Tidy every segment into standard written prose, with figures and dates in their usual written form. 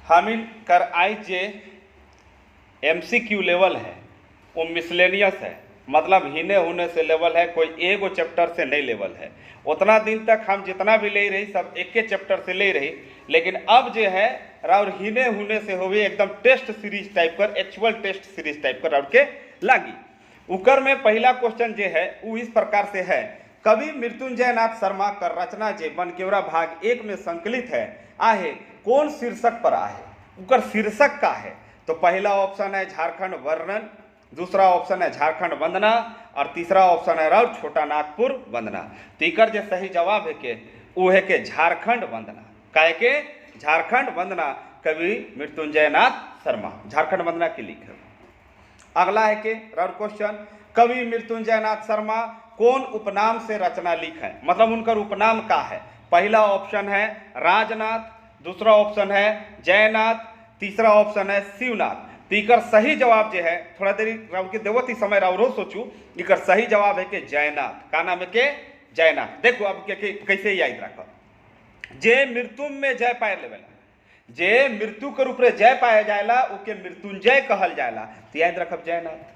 हामिल कर आई जे MCQ level है, वो मिसलेनियस है, मतलब हिने होने से लेवल है, कोई एगो चैप्टर से नहीं लेवल है। उतना दिन तक हम जितना भी ले रही सब एक के चैप्टर से ले रही, लेकिन अब जो है राउर हिने होने से हो एकदम टेस्ट सीरीज टाइप कर, एक्चुअल टेस्ट सीरीज टाइप कर राउर के लागी। उकर में पहला क्वेश्चन जो है वो इस प्रकार से है, कवि मृत्युंजय नाथ शर्मा कर रचना जे बनकेवरा भाग 1 में संकलित है आहे कौन शीर्षक पर आहे, उकर शीर्षक का है। तो पहला ऑप्शन है झारखंड वर्णन, दूसरा ऑप्शन है झारखंड वंदना, और तीसरा ऑप्शन है राउर छोटा नागपुर वंदना। तो इकर जो सही जवाब है के वो है के झारखंड वंदना। काहे के झारखंड वंदना कवि मृत्युंजय नाथ शर्मा झारखंड वंदना के लिखे। अगला है के राउर क्वेश्चन, कवि मृत्युंजय नाथ शर्मा कौन उपनाम से रचना लिख है, मतलब उनका उपनाम का है। पहला ऑप्शन है राजनाथ, दूसरा ऑप्शन है जयनाथ, तीसरा ऑप्शन है शिवनाथ। तो इकर सही जवाब जो है, थोड़ा देरी राउर के देवती समय राउरो सोचू, इकर सही जवाब है कि जयनाथ। का नाम है के जयनाथ। देखो अब कैसे याद रखो, जे मृत्यु में जय पाए लेवला, जे मृत्यु के रूप में जय पाया जाएला उके मृत्युंजय कहल जाएला। तो याद रखब जयनाथ,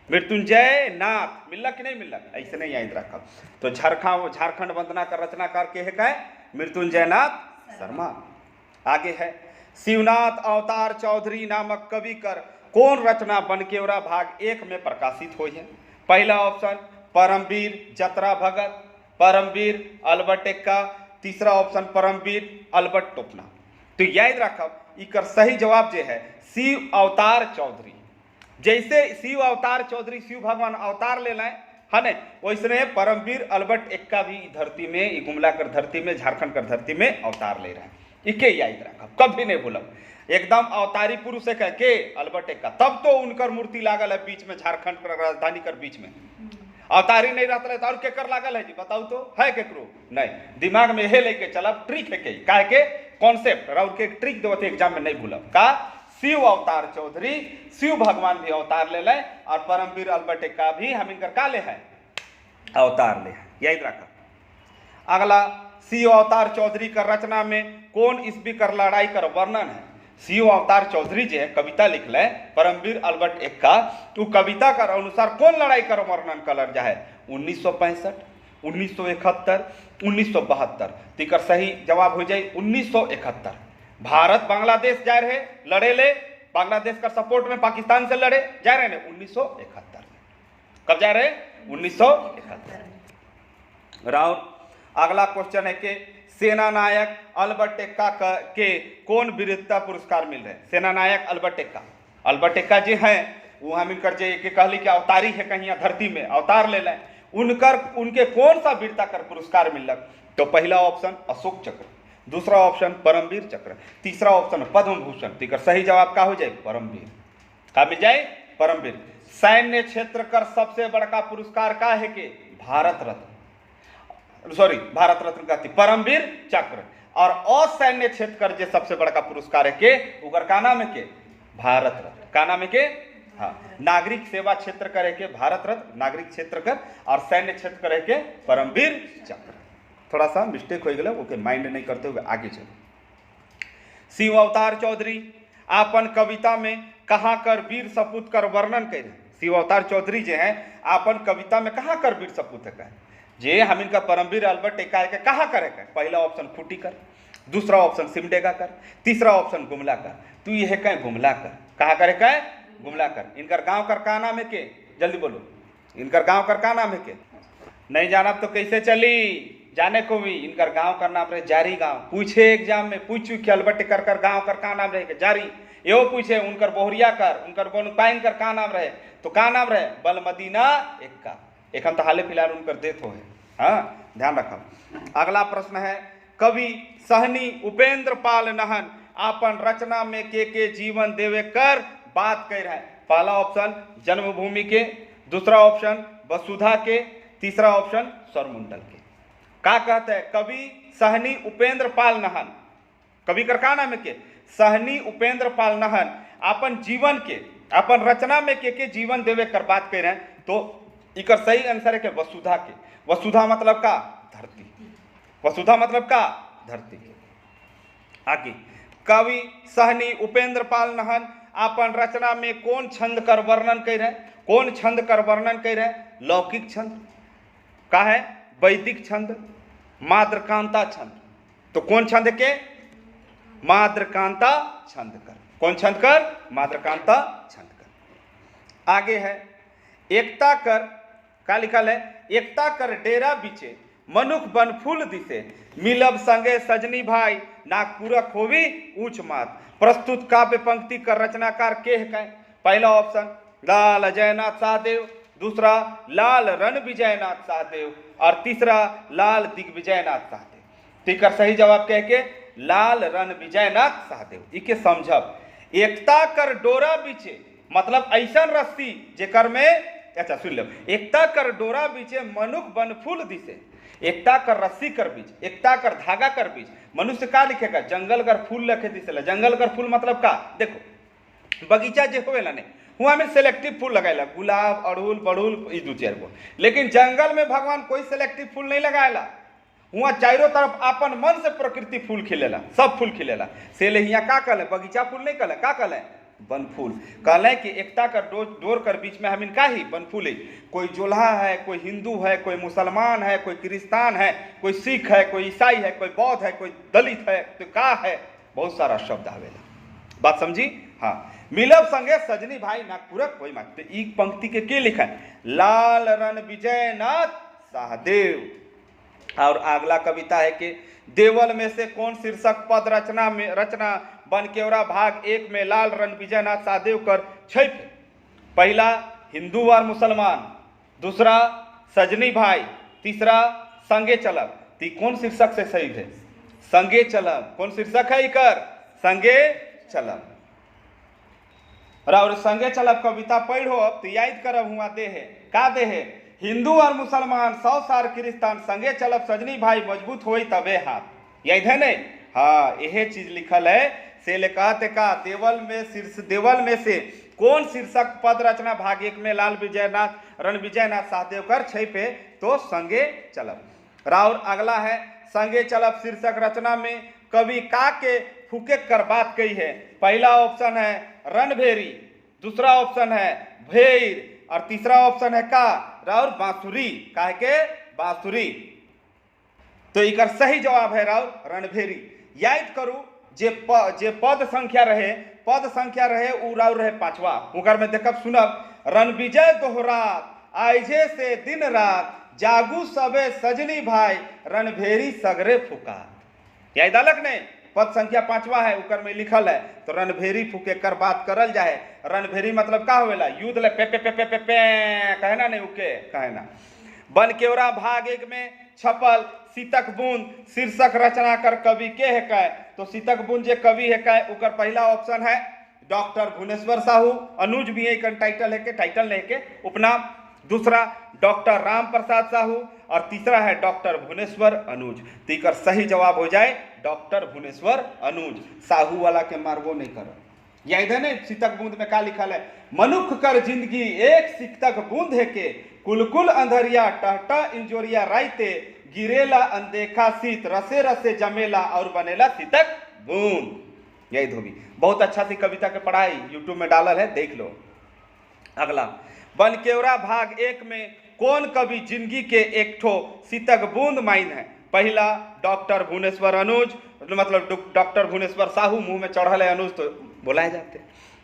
मृत्युंजय नाथ मिलक कि नहीं मिलक, ऐसे नहीं याद रखब। तो झारखंड वंदना का रचनाकार के है क्या, मृत्युंजय नाथ शर्मा। आगे है, शिवनाथ अवतार चौधरी नामक कवि कर कौन रचना बनकेवरा भाग 1 में प्रकाशित हुई है। पहला ऑप्शन परमवीर जतरा भगत, परमवीर अल्बर्ट एक्का, तीसरा ऑप्शन परमवीर अल्बर्ट टोपना। तो याद रखब इकर सही जवाब जो है शिव अवतार चौधरी। जैसे शिव अवतार चौधरी शिव भगवान अवतार ले लाए है न, वैसने परमवीर अल्बर्ट एक्का भी धरती में, गुमला कर धरती में, झारखंड कर धरती में अवतार ले रहे हैं। इके याद रखब, कभी नहीं भूलब। एकदम अवतारी पुरुष है के अल्बर्ट एक्का, तब तो उनकर मूर्ति लागल है बीच में, झारखंड कर राजधानी कर बीच में। अवतारी नहीं रहता है तो और केकर लागल है जी, बताऊ तो है केकरो नहीं। दिमाग में हे लेके चलब, ट्रिक है के काहे के कॉन्सेप्ट राउर के ट्रिक देवत एग्जाम में नहीं भूलब। का शिव अवतार चौधरी, शिव भगवान भी अवतार ले लें, और परमवीर अल्बर्ट एक्का भी हम इनकर का ले है अवतार ले है, याद रखब। अगला, शिव अवतार चौधरी का रचना में कौन ईस्वी कर लड़ाई कर वर्णन है। शिव अवतार चौधरी जो है कविता लिख ले, परमवीर अल्बर्ट एक्का, तो कविता का अनुसार कौन लड़ाई कर वर्णन कर जाए, 1965, 1971, 1972। तिकर सही जवाब हो जाए 1971। भारत बांग्लादेश जा रहे लड़े ले, बांग्लादेश का सपोर्ट में पाकिस्तान से लड़े जा रहे हैं 1971। कब जा रहे 1971। राउर अगला क्वेश्चन है कि सेना नायक अल्बर्ट एक्का के कौन वीरता पुरस्कार मिल रहे हैं। सेना नायक अल्बर्ट एक्का जी हैं वो हम इनकर जे के कहली कि अवतारी है कहीं धरती में अवतार ले लें, उनके कौन सा वीरता कर पुरस्कार मिलक। तो पहला ऑप्शन अशोक चक्र, दूसरा ऑप्शन परमवीर चक्र, तीसरा ऑप्शन पद्म भूषण। तो सही जवाब का हो जाए परमवीर, का मिल जाए परमवीर। सैन्य क्षेत्र कर सबसे बड़का पुरस्कार का है कि भारत रत्न, सॉरी भारत रत्न का परमवीर चक्र। और असैन्य क्षेत्र कर जो सबसे बड़का पुरस्कार है के उगर का नाम है के भारत रत्न। का नाम है के हाँ, नागरिक सेवा क्षेत्र करे के भारत रत्न, नागरिक क्षेत्र कर, और सैन्य क्षेत्र करे के परमवीर चक्र। थोड़ा सा मिस्टेक हो गया, ओके माइंड नहीं करते हुए आगे चलो। शिव अवतार चौधरी आपन कविता में कहाँ कर वीर सपूत कर वर्णन करे। शिव अवतार चौधरी जो है आपन कविता में कहाँ कर वीर सपूत है जे हम इनका परमवीर अल्बर्ट एक्का के कहाँ करे कर। पहला ऑप्शन खूटी कर, दूसरा ऑप्शन सिमडेगा कर, तीसरा ऑप्शन गुमला कर। तू ये है कहीं गुमला कर, कहाँ करे कह गुमला कर। इनकर गांव कर का नाम है के, जल्दी बोलो, इनकर गांव कर का नाम है के। नहीं जाना तो कैसे चली, जाने को भी इनकर गांव का नाम रहे जारी गांव। पूछे एग्जाम में पूछू कि अल्बर्ट कर गांव कर का नाम रहे जारी, यो पूछे उनकर बोहरिया कर, उनकर बोनपाइन कर का नाम रहे, तो का नाम रहे बलमदीना एक्का। एक तो हाल फिलहाल उनकर डेथ हो है, हाँ ध्यान रखो। अगला प्रश्न है, कवि सहनी उपेंद्र पाल नहन आपन रचना में के जीवन देवे कर बात कह रहा है। पहला ऑप्शन जन्मभूमि के, दूसरा ऑप्शन वसुधा के, तीसरा ऑप्शन स्वरमुंडल के। का कहते हैं कवि सहनी उपेंद्र पाल नहन, कवि कर का नाम है के सहनी उपेंद्र पाल नहन अपन जीवन के, अपन रचना में के जीवन देवे कर बात कह रहे हैं। तो इकर सही आंसर है कि वसुधा के। वसुधा मतलब का धरती, वसुधा मतलब का धरती। आगे कवि सहनी उपेंद्र पाल नहन अपन रचना में कौन छंद कर वर्णन कर रहे? कौन छंद कर वर्णन कर रहे? लौकिक छंद का है, वैदिक छंद, माद्रकांता छंद। तो कौन छंद के? माद्रकांता छंद कर। कौन छंद कर? माद्रकांता छंद कर। आगे है एकता कर, का लिखल है? एकता कर डेरा बिचे मनुख बन फूल दिसे, मिलब संगे सजनी भाई नागपुरक होवी ऊंच मात। प्रस्तुत काव्य पंक्ति कर रचनाकार के है? पहला ऑप्शन लाल अजयनाथ सहदेव, दूसरा लाल रण विजयनाथ सहदेव और तीसरा लाल दिग्विजयनाथ सहदेव। ठीक है, सही जवाब कह के लाल रण विजयनाथ सहदेव। इके समझब एकता कर डोरा बीचे मतलब ऐसा रस्सी जेकर में, अच्छा सुन लो, एकता कर डोरा बीचे मनुख बन फूल दिसे। एकता कर रस्सी कर बीच, एकता कर धागा कर बीच। मनुष्य का लिखेगा? जंगल कर फूल लिखे दिसेला। जंगल कर फूल मतलब का? देखो बगीचा जो होवेला ने हुआ में सेलेक्टिव फूल लगाएला, गुलाब, अड़हुल, बड़हुल, ई दू चार गो। लेकिन जंगल में भगवान कोई सेलेक्टिव फूल नहीं लगाएला। हुआ चारों तरफ अपन मन से प्रकृति फूल खिलेला, सब फूल खिलेला। से ले हियां का कहले? बगीचा फूल नहीं कहले, का कहले? वन फूल। कहले कि एकता कर डोर कर बीच में हमिन का ही वन फूल है। कोई जोल्हा है, कोई हिंदू है, कोई मुसलमान है, कोई क्रिस्तान है, कोई सिख है, कोई ईसाई है, कोई बौद्ध है, कोई दलित है, तो का है? बहुत सारा शब्द आवेला। बात समझी? हाँ। मिलब संगे सजनी भाई नागपुरक कोई मत। तो ई पंक्ति के लिखा है? लाल रण विजयनाथ सहदेव। और अगला कविता है कि देवल में से कौन शीर्षक पद रचना बनकेवरा भाग 1 में लाल रण विजयनाथ सहदेव कर छै। पहला हिंदू और मुसलमान, दूसरा सजनी भाई, तीसरा संगे चलब। ती कौन शीर्षक से सही है? संगे चलब। कौन शीर्षक है इकर? संगे चलब। और संगे चलब कविता पढ़ो अब तो याद करब। हुआ दे है का? दे है हिंदू और मुसलमान 100 सार क्रिस्तान संगे चलब सजनी भाई मजबूत होई तबे हाथ। याद है नहीं? हाँ, यह चीज लिखल है। से कहते का देवल में से कौन शीर्षक पद रचना भाग 1 में लाल विजयनाथ रण विजयनाथ सहदेव कर छै पे? तो संगे चलब। राउर अगला है संगे चलब शीर्षक रचना में कवि का के फूके कर बात कही है। पहला ऑप्शन है रणभेरी, दूसरा ऑप्शन है भेर और तीसरा ऑप्शन है का? राउर बांसुरी। काहे के? बांसुरी। तो इकर सही जवाब है राउर रणभेरी। याद करू जे पद संख्या रहे उ राउर रहे 5वां। उकर में देखब सुनब रणविजय दोहरात आइजे से दिन रात जागू सबे सजनी भाई रणभेरी सगरे फुका। याद अलग नहीं? पद संख्या 5वां है, उकर में लिखल है। तो रणभेरी फूके कर बात करल जाए। रणभेरी मतलब का होवेला? युद्ध ले पे पे पे पे पे पे कहे ना, नहीं उके कहे ना। बनकेवरा भाग 1 में छपल सीतक बूंद शीर्षक रचना कर कवि के है काय? तो सीतक बूंद जे कवि है काय उकर पहला ऑप्शन है डॉक्टर भुवनेश्वर साहू। अनुज भी है टाइटल है के, टाइटल नहीं के उपनाम। दूसरा डॉक्टर राम प्रसाद साहू और तीसरा है डॉक्टर भुवनेश्वर अनुज। तो इकर सही जवाब हो जाए डॉक्टर भुवनेश्वर अनुज। साहू वाला के मारबो नहीं करो। याद है नहीं? सीतक बूंद में का लिखल है? मनुख कर जिंदगी एक सीतक बूंद है के कुलकुल अंधरिया टहटा इंजोरिया राइते गिरेला अनदेखा शीत रसे रसे जमेला और बनेला सीतक बूंद। यही धोबी बहुत अच्छा सी कविता के पढ़ाई यूट्यूब में डालल है, देख लो। अगला बनकेवरा भाग 1 में कौन कवि जिंदगी के एक ठो सीतक बूंद माइन है? पहला डॉक्टर भुवनेश्वर अनुज मतलब डॉक्टर भुवनेश्वर साहू, मुंह में चढ़ल है अनुज तो बुलाए जाते।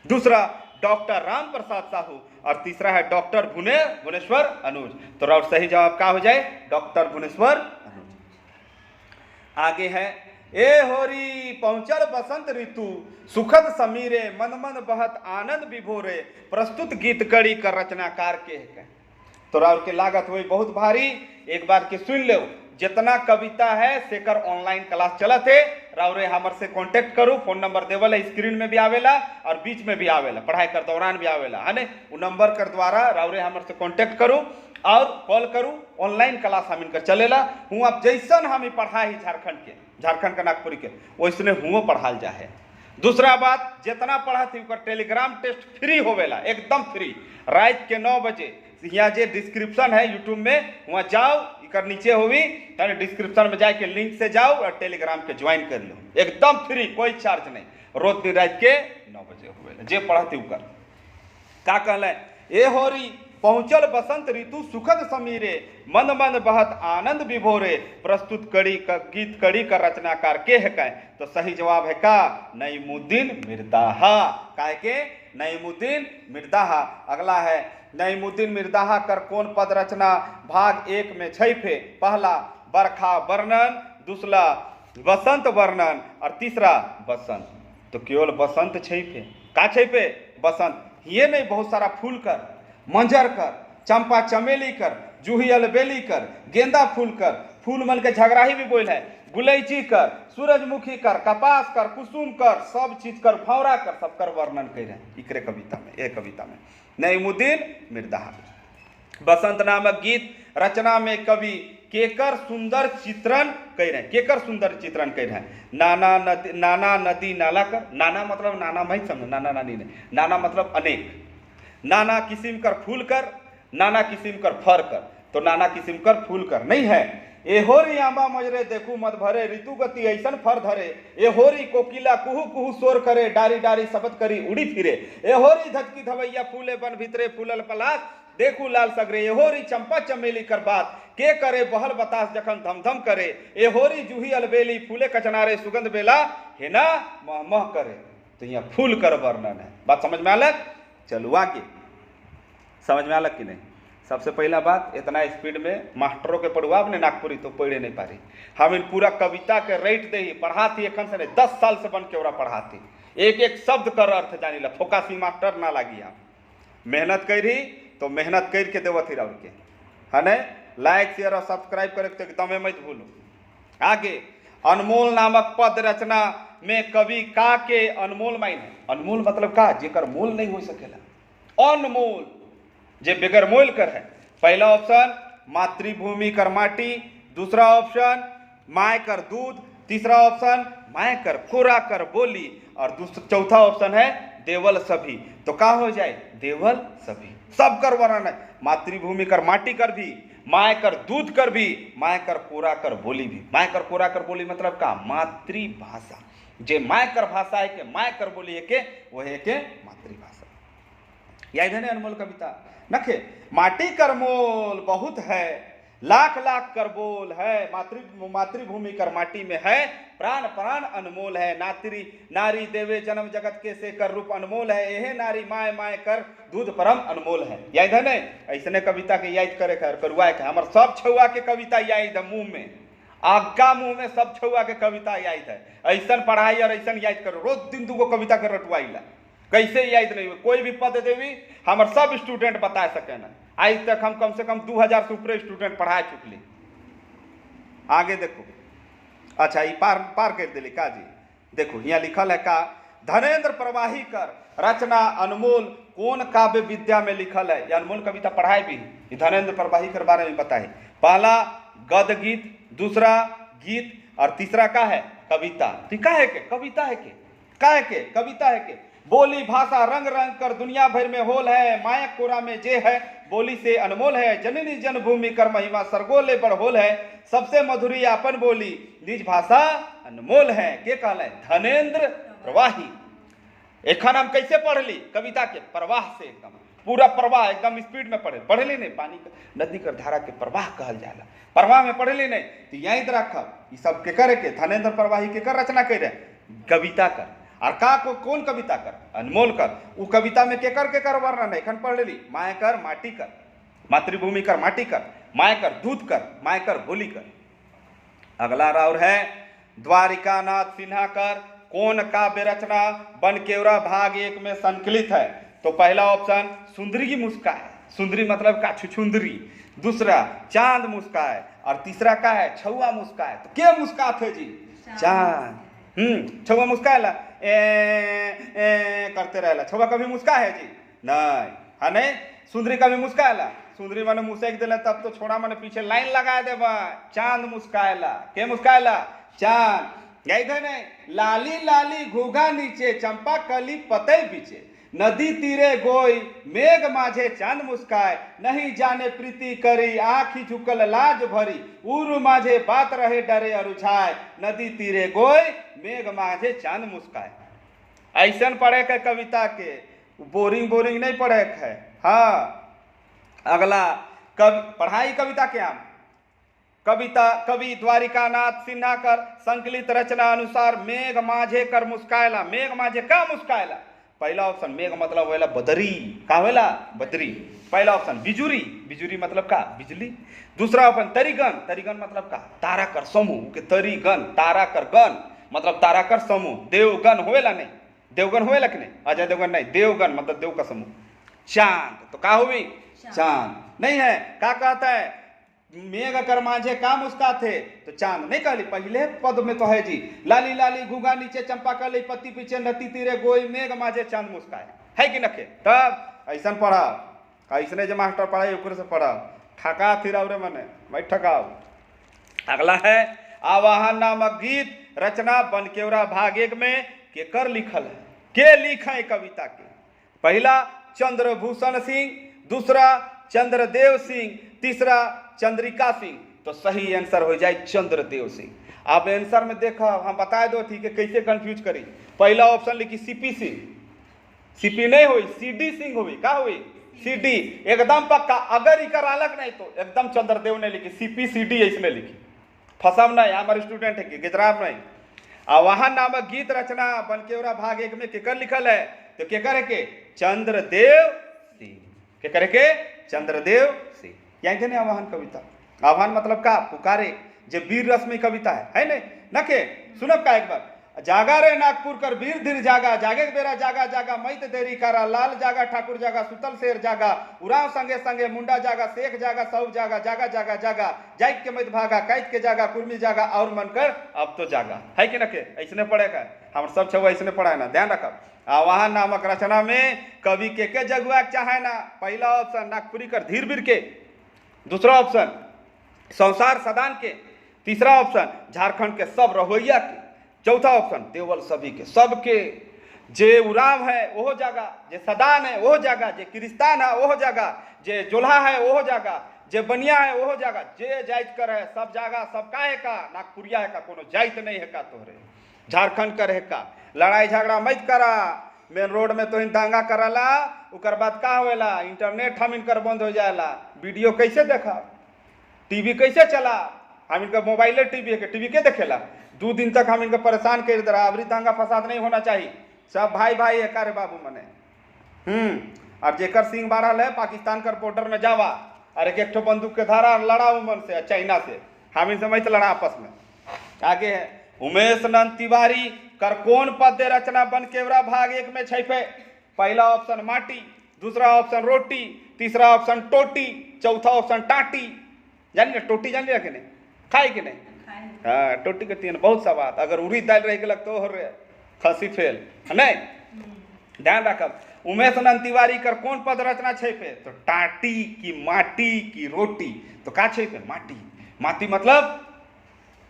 दूसरा डॉक्टर राम प्रसाद साहू और तीसरा है डॉक्टर भुवनेश्वर अनुज। तो राउर सही जवाब का हो जाए? डॉक्टर भुवनेश्वर अनुज। आगे है ए होरी पहुंचल बसंत ऋतु सुखद समीरे मन मन बहत आनंद विभोरे प्रस्तुत गीत कड़ी कर रचनाकार के है। तो राउर के लागत हुई बहुत भारी। एक बार के सुन लो। जितना कविता है सेकर ऑनलाइन क्लास चलत है। राउरे हमर से कांटेक्ट करू। फोन नंबर देवल है, स्क्रीन में भी आवेला और बीच में भी आवेला, पढ़ाई कर दौरान भी आवेला है ने। वो नंबर कर द्वारा राउरे हमर से कांटेक्ट करू और कॉल करू। ऑनलाइन क्लास हम इनकर चलेला। हूँ अब जैसन हम पढ़ा ही झारखंड का नागपुरी के वैसने हुओ पढ़ाल जा है। दूसरा बात जितना पढ़ा थी टेलीग्राम टेस्ट फ्री होवेला, एकदम फ्री। रात के 9 बजे यहाँ जे डिस्क्रिप्शन है यूट्यूब में वहाँ जाओ, इकर नीचे होगी तब डिस्क्रिप्शन में जाके लिंक से जाओ और टेलीग्राम के ज्वाइन कर लो, एकदम फ्री, कोई चार्ज नहीं। रोज दिन रात के 9 बजे हुए जे पढ़ती कर का कहल ए होरी पहुंचल बसंत ऋतु सुखद समीरे, मंद मंद बहत आनंद विभोरे, प्रस्तुत कड़ी का गीत कड़ी का रचनाकार के है कह? तो सही जवाब है का नईमुद्दीन मिर्दाहा। काहे के नईमुद्दीन मिर्दाहा। अगला है नईमुद्दीन मिर्दाहा कर कौन पद रचना भाग 1 में छैफे? पहला बरखा वर्णन, दूसरा बसंत वर्णन और तीसरा बसंत। तो केवल बसंत छैफे का छैफे? बसंत। ये नहीं बहुत सारा फूल कर, मंजर कर, चंपा चमेली कर, जूही अलबेली कर, गेंदा फूल कर, फूल मन के झगराही भी बोल है, गुलैची कर, सूरजमुखी कर, कपास कर, कुसुम कर, सब चीज कर, भौरा कर, सब कर वर्णन कर रहे इकरे कविता में, एक कविता में। नईमुद्दीन मिर्दाहा। बसंत नामक गीत रचना में कवि केकर सुंदर चित्रण कह रहे हैं, केकर सुंदर चित्रण कह रहे हैं। नाना नदी नाला कर, नाना मतलब नाना मैं समझ, नाना नानी ने, नाना मतलब अनेक, नाना किस्म कर फूल कर, नाना किस्म कर फर कर। तो नाना किस्म कर फूल कर नहीं है। ए होरी आंबा मजरे देखू मत भरे, ऋतु गति ऐसन फर धरे, ए होरी कोकिला कुहू कुहू शोर करे, डारी डारी शब्द करी उड़ी फिरे, ए होरी धचकी धवैया फूले बन भीतरे फूलल पलास, देखू लाल सगरे, ए होरी चंपा चमेली कर बात, के करे बहल बतास जखन धमधम करे, ए होरी जूही अलबेली फूले कचनारे, सुगंध बेला है ना मह मह करे। तो यहाँ फूल कर वर्णन है। बात समझ में अलग? चलो आगे समझ में अलग कि नहीं? सबसे पहला बात, इतना स्पीड में मास्टरों के पढ़ुआ अपने नागपुरी तो पढ़े नहीं पा रही। हम इन पूरा कविता के रेट दे ही पढ़ाती एखन से नहीं 10 साल से बन के ओरा पढ़ाती, एक एक शब्द कर अर्थ जानी ला। फोकासी मास्टर ना लगी हम, मेहनत करी तो मेहनत कर के देवत ही के है न। लाइक शेयर और सब्सक्राइब करे तो एकदम मत भूलो। आगे अनमोल नामक पद रचना में कवि का के अनमोल माइन है। अनमोल मतलब का जेकर मोल नहीं हो सकेला, अनमोल जे बेगर मोल कर है। पहला ऑप्शन मातृभूमि कर माटी, दूसरा ऑप्शन माय कर दूध, तीसरा ऑप्शन माय कर कोरा कर बोली और चौथा ऑप्शन है देवल सभी। तो का हो जाए? देवल सभी। सब कर वर्णन है। मातृभूमि कर माटी कर भी, माय कर दूध कर भी, माय कर कोरा कर बोली भी। माय कर कोरा कर बोली मतलब का मातृभाषा, जे माय कर भाषा है के माय कर बोली है के वो है के मातृभाषा। या इधर अनमोल कविता नखे माटी कर मोल बहुत है, लाख लाख कर बोल है, मातृभूमि कर माटी में है, प्राण प्राण अनमोल है, नारी देवे जन्म जगत के से कर रूप अनमोल है, यह नारी माय माय कर दूध परम अनमोल है। याद है न? ऐसने कविता के याद करे करुआ के हमार सब छुआ के कविता याद है, मुंह में आगा मुंह में सब छुआ के कविता याद है। ऐसा पढ़ाई और ऐसा याद करो, रोज दिन दूगो कविता के रटवाइला, कैसे याद नहीं हुई? कोई भी पद देवी हमार सब स्टूडेंट बता सके ना। आज तक हम कम से कम 2000 से ऊपर स्टूडेंट पढ़ा चुकली। आगे देखो, अच्छा ये पार कर दिली का जी। देखो यहाँ लिखल है का धनेन्द्र प्रवाही कर रचना अनमोल कौन काव्य विद्या में लिखल है। यह अनमोल कविता पढ़ाए भी ये धनेन्द्र प्रवाही कर बारे में बताए। पहला गद गीत, दूसरा गीत और तीसरा का है कविता। ठीक है के कविता है के का है के कविता है के। बोली भाषा रंग रंग कर दुनिया भर में होल है, मायक कोरा में जे है बोली से अनमोल है, जननी जन्मभूमि कर महिमा सरगोले बड़होल है, सबसे मधुरी आपन बोली निज भाषा अनमोल है। के कहला है? धनेन्द्र प्रवाही। एखन हम कैसे पढ़ ली कविता के? प्रवाह से, एकदम पूरा प्रवाह एकदम स्पीड में पढ़ ली नहीं। पानी नदी कर धारा के प्रवाह कहल जाला, प्रवाह में पढ़ ली नहीं। तो यहीं रखब ये सब के करे के धनेन्द्र प्रवाही के कर रचना कर कविता कर और का को कौन कविता कर? अनमोल कर। वो कविता में केकर वर्णन है एखन पढ़ ली। माय कर माटी कर, मातृभूमि कर माटी कर, माय कर दूध कर, माय कर बोली कर। अगला राउर है द्वारिकानाथ सिन्हा कर कौन काव्य रचना बन केवरा भाग 1 में संकलित है। तो पहला ऑप्शन सुंदरी मुस्काए, सुंदरी मतलब का छुछुंदरी, दूसरा चांद मुस्काए और तीसरा का है छुआ मुस्काए। तो क्या मुस्कात है जी? चांद। छुआ मुस्काएला करते रहेला। छुआ कभी मुस्का है जी? नहीं है नहीं। सुंदरी कभी मुस्काएला? सुंदरी मैंने मुसेक दिला तब तो छोड़ा मैंने पीछे लाइन लगा देवा। चांद मुस्काएला। के मुस्काएला? चांद। यही थे नहीं लाली लाली घूघा नीचे, चंपा कली पतई पीछे, नदी तीरे गोई मेघ माझे चांद मुस्काए, नहीं जाने प्रीति करी आँखी झुकल लाज भरी, उर माझे बात रहे डरे अरुझाए, नदी तीरे गोई मेघ माझे चांद मुस्काए। ऐसन पढ़े के कविता के, बोरिंग बोरिंग नहीं पढ़े है। हाँ, अगला पढ़ाई कविता के आम कविता कवि द्वारिकानाथ सिन्हा कर संकलित रचना अनुसार मेघ माझे कर मुस्कायला। मेघ माझे का मुस्कायला? पहला ऑप्शन मेघ मतलब होएला बदरी, का होएला बदरी। पहला ऑप्शन बिजुरी, बिजुरी मतलब का बिजली। दूसरा ऑप्शन तरीगन, तरीगन मतलब का तारा कर समूह के तरीगन, तारा कर गन मतलब तारा कर समूह। देवगन होएला नहीं, देवगन होएला कि नहीं? अजय देवगन नहीं, देवगन मतलब देव का समूह। चांद तो का हुई? चांद नहीं है। का कहता है मेघ कर माझे का मुस्काते, तो चांद नहीं कहली। पहले पद में तो है जी, लाली लाली घुगा नीचे चंपा कली पत्ती पीछे नदी तीरे गोई मेघ माझे चांद मुस्काए, है कि नखे? तब ऐसा पढ़ा, ऐसने जो मास्टर पढ़ाई ऊपर से पढ़ा, ठका थिरा रे मने भाई ठकाओ। अगला है आवाहन नामक गीत रचना बनकेवरा भाग 1 में केकर लिखल है? के लिखे कविता के? पहला चंद्रभूषण सिंह, दूसरा चंद्रदेव सिंह, तीसरा चंद्रिका सिंह। तो सही आंसर हो जाए चंद्रदेव सिंह। आप आंसर में देखो, हम बता दो ठीक है कैसे कंफ्यूज करी। पहला ऑप्शन लिखी सीपी सिंह, सीपी नहीं हुई, सीडी सिंह हुई। का हुई? सीडी, एकदम पक्का। अगर इकर अलग नहीं तो एकदम चंद्रदेव ने लिखी, सीपी सीडी इसने लिखी। फसम नहीं, हमारे स्टूडेंट है कि गिजराब नहीं। आवाहन नामक गीत रचना बनकेवरा भाग 1 में केकर लिखल है? तो केकर है के? चंद्रदेव सिंह। केकर है के? चंद्रदेव सिंह। यही थे आवाहन कविता। आह्वान मतलब का? पुकारे, जो वीर रश्मि कविता है नहीं न के? सुनब का एक बार, जागा रे नागपुर कर वीर धीर जागा, जागे बेरा जागा जागा मैत देरी करा, लाल जागा ठाकुर जागा सुतल शेर जागा, उराव संगे संगे मुंडा जागा शेख जागा सब जागा, जागा जागा जागा जाइत के मैत भागा, कैद के जागा कुर्मी जागा और मन कर अब तो जागा, है कि न के? ऐसने पढ़ेगा, हम सब छुआ ऐसने पढ़ाए ना, ध्यान रखब। आवाहन नामक रचना में कवि के जगुआ चाहे ना? पहला ऑप्शन नागपुरी कर धीर वीर के, दूसरा ऑप्शन संसार सदान के, तीसरा ऑप्शन झारखंड के सब रहोइया के, चौथा ऑप्शन देवल सभी के, सबके। जे उराव है वो जगह, जे सदान है वो जगह, जे किरिस्तान है वो जगह, जे जोल्हा है वो जगह, जे बनिया है वो जगह, जे जाइत कर है सब जगह। सब का है का? नागपुरिया है का? कोनो जाइत नहीं है का तोहरे? झारखंड कर है का? लड़ाई झगड़ा मत करा, मेन रोड में तो दंगा कराला, उकर बाद का होएला? इंटरनेट हम इनकर बंद हो जाएला, वीडियो कैसे देखा, टीवी कैसे चला? हम इनका मोबाइल टीवी है, टीवी के देखेला? 2 दिन तक हम इनका परेशान कर दे रहा। अबरी दंगा फसाद नहीं होना चाहिए, सब भाई भाई है का रे बाबू मने। और जेकर सिंह बारल है पाकिस्तान कर बॉर्डर में जावा, और एक बंदूक के धारा लड़ा उमन से चाइना से, हम इनसे मत लड़ा आपस में। आगे है उमेश नंद तिवारी कर कौन पद्य रचना बनकेवरा भाग 1 में छपे? पहला ऑप्शन माटी, दूसरा ऑप्शन रोटी, तीसरा ऑप्शन टोटी, चौथा ऑप्शन टाटी। जानिए टोटी जानिए कि नहीं? खाई कि नहीं? हाँ, टोटी के 3 बहुत सा बात। अगर उड़ीद दाल रह गलक तो हो रहे खसी फेल नहीं, ध्यान रखब। उमेश नंद तिवारी कर कौन पद रचना छपे? तो टाटी की माटी की रोटी। तो का छपे? माटी। माटी मतलब,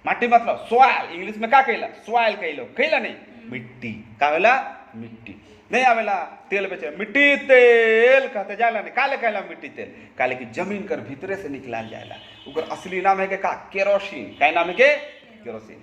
माटी मतलब सॉइल, इंग्लिश में का कहला? सॉइल कहलो, कहला नहीं? मिट्टी। का होला? मिट्टी। नहीं आवेला तेल बेचे, मिट्टी तेल कहते जाला नहीं। काले कहला मिट्टी तेल? काले की जमीन कर भीतरे से निकलाल जाएला। उकर असली नाम है के का? केरोसिन। क्या नाम है के? केरोसिन।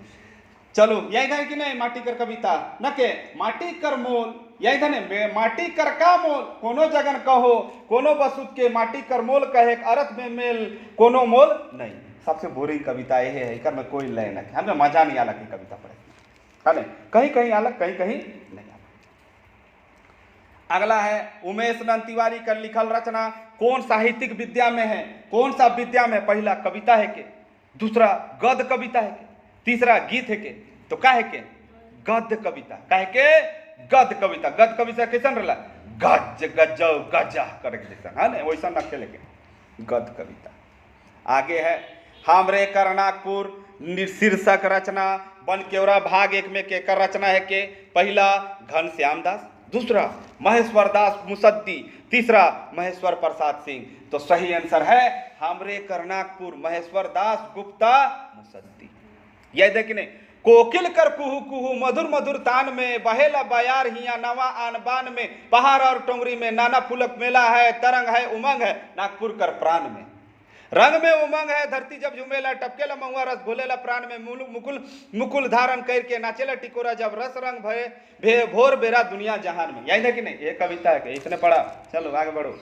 चलो यही था कि नहीं माटी कर कविता न के? माटी कर मोल यही था ने, माटी कर का मोल कोनो जगन कहो, कोनो बसुत के माटी कर मोल कहे, अर्थ में मेल कोनो मोल नहीं। सबसे बोरिंग कविता ये है, इकर में कोई लय न, हमें मजा नहीं आला की कविता पढ़े, है कहीं कहीं अलग कहीं कहीं नहीं। अगला है उमेश नंद तिवारी का लिखल रचना कौन साहित्यिक विद्या में है? कौन सा विद्या में? पहला कविता है के, दूसरा गद्य कविता है के, तीसरा गीत है के। तो का है के? गद्य कविता। का है के? गद्य कविता। गद्य कविता कैसन रहला? गज गजौ गजा करे जैसा, है ना? वैसा न खेले के गद्य कविता। आगे है हमरे करनाकपुर शीर्षक रचना बनकेवरा भाग 1 में केकर रचना है के? पहला घनश्याम दास, दूसरा महेश्वर दास मुसद्दी, तीसरा महेश्वर प्रसाद सिंह। तो सही आंसर है हमरे करनाकपुर महेश्वर दास गुप्ता मुसद्दी। यह देखिए नहीं, कोकिल कर कुहू कुहू मधुर मधुर तान में, बहेला बयार हिया नवा आन बान में, पहाड़ और टोंगरी में नाना फूलक मेला है, तरंग है उमंग है नागपुर कर प्राण में। रंग में उमंग है धरती जब झुमेला, टपकेला महुआ रस घोलेला प्राण में, मुकुल मुकुल धारण करके नाचेला टिकोरा जब रस रंग भय भोर बेरा दुनिया जहान में। यही है कि नहीं, ये कविता है, इसने पढ़ा। चलो आगे बढ़ो।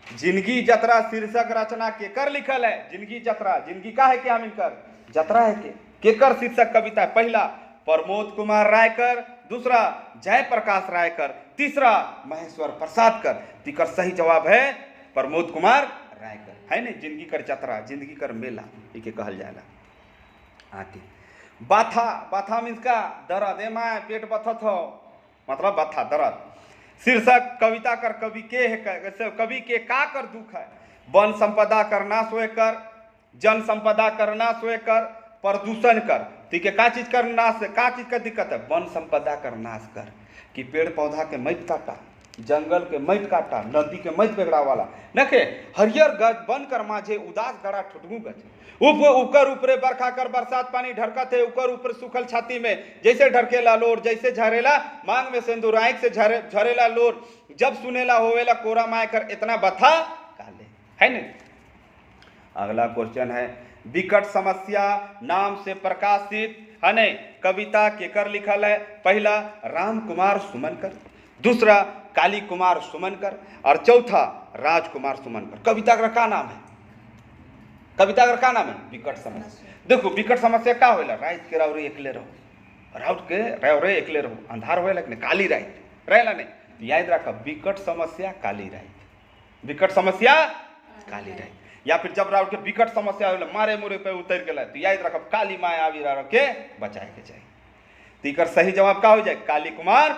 जिंदगी जतरा शीर्षक रचना केकर लिखल है। जिंदगी जतरा, जिंदगी का है क्या मिलकर जतरा है केकर शीर्षक कविता है। पहला प्रमोद कुमार रायकर, दूसरा जयप्रकाश रायकर, तीसरा महेश्वर प्रसाद कर। तिकर सही जवाब है प्रमोद कुमार रायकर, है नहीं। जिंदगी कर जतरा, जिंदगी कर मेला, इके कहल जाएगा। आके बाथा, बाथा मीन्स का दर्द, ए माय पेट बथत हो, मतलब बाथा दर्द। शीर्षक कविता कर कवि के है, कवि के का कर दुख है। वन संपदा कर नाश होए कर, जन संपदा कर नाश होए कर, प्रदूषण कर। ठीक है, का चीज कर नाश, का चीज का दिक्कत है। वन संपदा कर नाश कर, कि पेड़ पौधा के मत काटा, जंगल के मत काटा, नदी के मत बेगड़ा वाला नखे। हरियर गज बन कर माझे उदास गड़ा ठुटगू गज, उकर ऊपरे बरखा कर बरसात पानी ढरकत है, उकर ऊपर सुखल छाती में जैसे ढरकेला लोर, जैसे झरेला मांग में सिंदूर, आंख से झरेला लोर, जब सुनेला होवेला कोरा माय कर इतना बथा काले, है नहीं। अगला क्वेश्चन है विकट समस्या नाम से प्रकाशित, है नहीं, कविता केकर लिखल है। पहला राम कुमार सुमनकर, दूसरा काली कुमार सुमनकर, और चौथा राजकुमार सुमनकर। कविता का क्या नाम है, कविता का क्या नाम है, विकट समस्या। देखो विकट समस्या का होला, रात के रावरे एकले रहो, रात के रावरे एकले रहो, अंधार होए लगने काली रात रहेला नहीं, तो याद रखा विकट समस्या काली रात, विकट समस्या काली रात। या फिर जब राउर के विकट समस्या होला, मारे मुरे पे उतर गेला, तो याद रखब काली माय आवी रह के बचाए के चाहिए। तीकर सही जवाब का हो जाए काली कुमार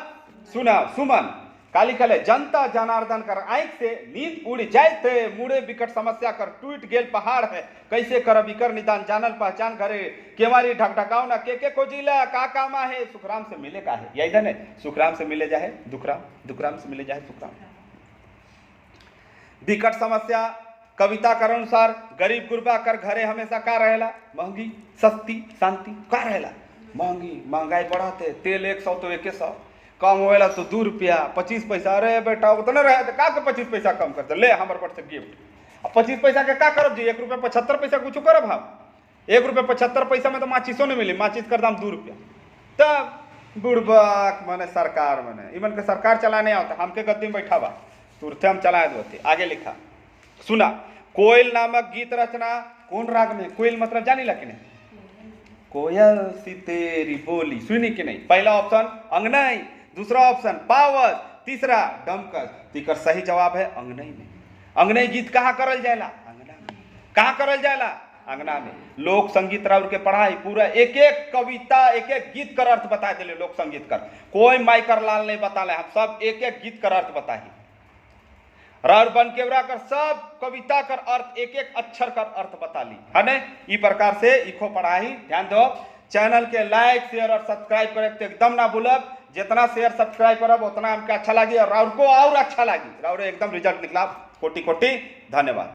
सुमन। काली कले जनता जनार्दन कर आंख से नींद उड़ जाए थे, मुड़े विकट समस्या कर टूट गेल पहाड़ है, कैसे करब इकर निदान जानल पहचान करे, केवारी ढकढकाओ ना के खोजिला का कामा है, सुखराम से मिले का है। यही धन है, सुखराम से मिले जाए दुखराम, दुखराम से मिले जाए सुखराम। विकट समस्या कविता कर अनुसार गरीब गुरबा कर घरे हमेशा का रहेला, महंगी सस्ती शांति का रहेला। महंगी, महंगाई बढ़ाते, तेल 100 तो 100, कम होएला तो 2 रुपया 25 पैसा। अरे बेटा उतना रहे तो का 25 पैसा कम करते, ले हमारे पर से गिफ्ट। अब 25 पैसा के का करब जी, 1 रुपया 75 पैसा कुछ करब हम। 1 रुपया 75 पैसा में तो माचिसो नहीं मिली, माचिस कर दाम 2 रुपया। तब बुड़बक मने सरकार मने इमन के सरकार चलाने आता, हमके गद्दी में बैठा बा, तुरते हम चलाए दोते। आगे लिखा सुना, कोयल नामक गीत रचना कौन राग में। कोयल मतलब जानी ला कि नहीं, कोयल सी तेरी बोली, सुनी कि नहीं। पहला ऑप्शन अंगनई, दूसरा ऑप्शन पावस, तीसरा डमकस। तीकर सही जवाब है अंगनई में। अंगनई गीत कहाँ करल जाएला, अंगना में। कहाँ करल जाएला, अंगना में। लोक संगीत राउर के पढ़ाई पूरा एक एक कविता एक एक गीत कर अर्थ बता दिले लोक संगीत कर, कोई माइकर लाल नहीं बता ले, हम सब एक एक गीत कर अर्थ बताही। राउर बन केवरा कर सब कविता कर अर्थ एक एक अक्षर कर अर्थ बता ली, है न। ई प्रकार से इको पढ़ाई ध्यान दो। चैनल के लाइक शेयर और सब्सक्राइब करे तो एकदम ना भूलब, जितना शेयर सब्सक्राइब करब उतना हमके अच्छा लगी और राउर को और अच्छा लगी, राउर एकदम रिजल्ट निकला। कोटि कोटि धन्यवाद।